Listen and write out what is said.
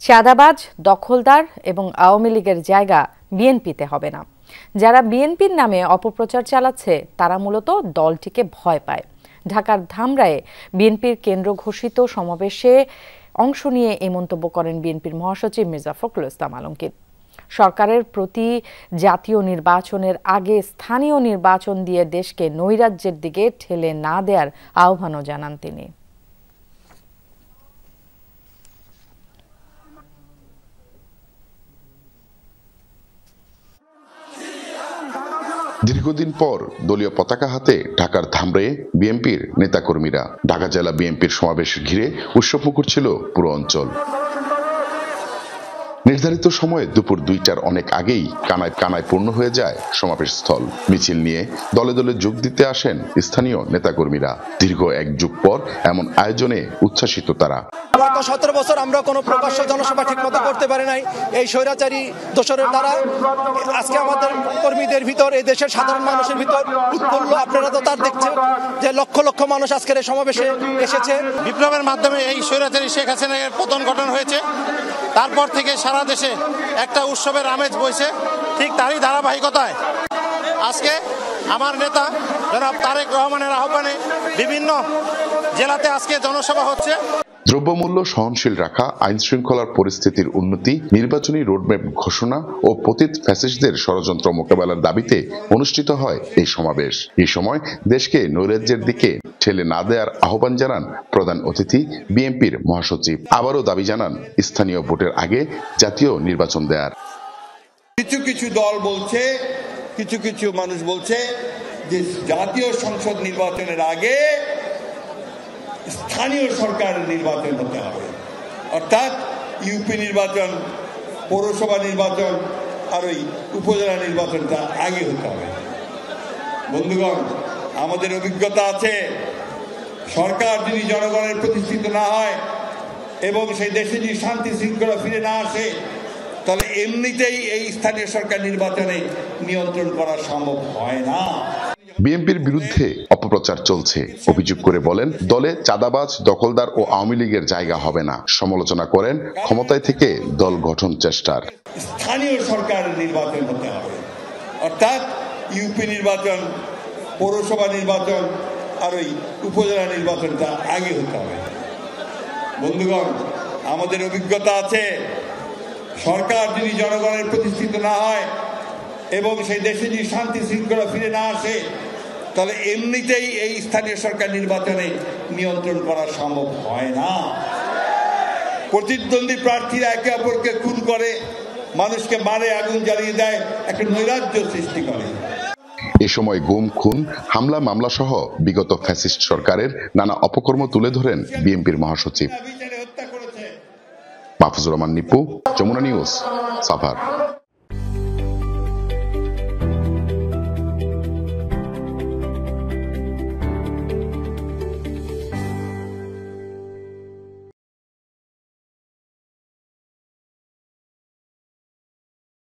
চাঁদাবাজ, দখলদার এবং আওয়ামী লীগের জায়গা বিএনপিতে হবে না। যারা বিএনপির নামে অপপ্রচার চালাচ্ছে তারা মূলত দলটিকে ভয় পায়। ঢাকার ধামরায়ে বিএনপির কেন্দ্র ঘোষিত সমাবেশে অংশ নিয়ে এই মন্তব্য করেন বিএনপির মহাসচিব মির্জা ফখরুল ইসলাম আলমগীর। সরকারের প্রতি জাতীয় নির্বাচনের আগে স্থানীয় নির্বাচন দিয়ে দেশকে নৈরাজ্যের দিকে ঠেলে না দেওয়ার আহ্বানও জানান তিনি। দীর্ঘদিন পর দলীয় পতাকা হাতে ঢাকার ধামরায়ে বিএনপির নেতাকর্মীরা। ঢাকা জেলা বিএনপির সমাবেশ ঘিরে উৎসবমুখর ছিল পুরো অঞ্চল। নির্ধারিত সময়ে দুপুর 2টার অনেক আগেই কানায় পূর্ণ হয়ে যায় সমাবেশ স্থল। মিছিল নিয়ে দলে দলে যোগ দিতে আসেন স্থানীয় নেতাকর্মীরা। দীর্ঘ এক যুগ পর এমন আয়োজনে উচ্ছ্বাসিত তারা। 17 বছর আমরা কোনো প্রকাশ্য জনসভা ঠিকমতো করতে পারি নাই। এই স্বৈরাচারী দোসরের দ্বারা আজকে আমাদের কর্মীদের ভিতর, এই দেশের সাধারণ মানুষের ভিতর উৎফুল্ল। আপনারা তো তার দেখছেন যে লক্ষ লক্ষ মানুষ আজকের এই সমাবেশে এসেছে। বিপ্লবের মাধ্যমে এই স্বৈরাচারী শেখ হাসিনার পতন ঘটন হয়েছে। তারপর থেকে সারা দেশে একটা উৎসবের আমেজ বইছে। ঠিক তারই ধারাবাহিকতায় আজকে আমার নেতা জনাব তারেক রহমানের আহ্বানে বিভিন্ন জেলাতে আজকে জনসভা হচ্ছে। দ্রব্যমূল্য সহনশীল রাখা, আইন শৃঙ্খলার পরিস্থিতির উন্নতি, নির্বাচনী রোডম্যাপ ঘোষণা ও পতিত ফ্যাসিস্টদের ষড়যন্ত্র মোকাবেলার দাবিতে অনুষ্ঠিত হয় এই সমাবেশ। এই সময় দেশকে নৈরাজ্যের দিকে ঠেলে না দেওয়ার আহ্বান জানান প্রধান অতিথি বিএনপির মহাসচিব। আবারও দাবি জানান স্থানীয় ভোটের আগে জাতীয় নির্বাচন দেওয়ার। কিছু কিছু দল বলছে, কিছু কিছু মানুষ বলছে যে জাতীয় সংসদ নির্বাচনের আগে স্থানীয় সরকারের নির্বাচন হতে হবে, অর্থাৎ ইউপি নির্বাচন, পৌরসভা নির্বাচন আর ওই উপজেলা নির্বাচনটা আগে হতে হবে। বন্ধুগণ, আমাদের অভিজ্ঞতা আছে, সরকার যদি জনগণের প্রতিষ্ঠিত না হয় এবং সেই দেশে যদি শান্তি শৃঙ্খলা ফিরে না আসে, তাহলে এমনিতেই এই স্থানীয় সরকার নির্বাচনে নিয়ন্ত্রণ করা সম্ভব হয় না। বিএনপির বিরুদ্ধে অপপ্রচার চলছে অভিযোগ করে বলেন, দলে চাঁদাবাজ, দখলদার ও আওয়ামী লীগের জায়গা হবে না। সমালোচনা করেন ক্ষমতায় থেকে দল গঠন চেষ্টার। স্থানীয় সরকারের নির্বাচন হতে হবে, অর্থাৎ ইউপি নির্বাচন, পৌরসভা নির্বাচন আর ওই উপজেলা নির্বাচনটা আগে হতে হবে। বন্ধুগণ, আমাদের অভিজ্ঞতা আছে, সরকার যদি জনগণের প্রতিষ্ঠিত না হয় এবং সেই দেশে যদি শান্তি শৃঙ্খলা ফিরে না আসে, তাহলে এমনিতেই এই স্থানীয় সরকার নির্বাচনে নিয়ন্ত্রণ করা সম্ভব হয় না। প্রতিদ্বন্দ্বী প্রার্থীরা একে অপরকে খুন করে, মানুষকে মারে, আগুন জ্বালিয়ে দেয়, একটা নৈরাজ্য সৃষ্টি করে। এ সময় গুম, খুন, হামলা, মামলা সহ বিগত ফ্যাসিস্ট সরকারের নানা অপকর্ম তুলে ধরেন বিএনপির মহাসচিব। মাহফুজুর রহমান নিপু, যমুনা নিউজ, সাভার।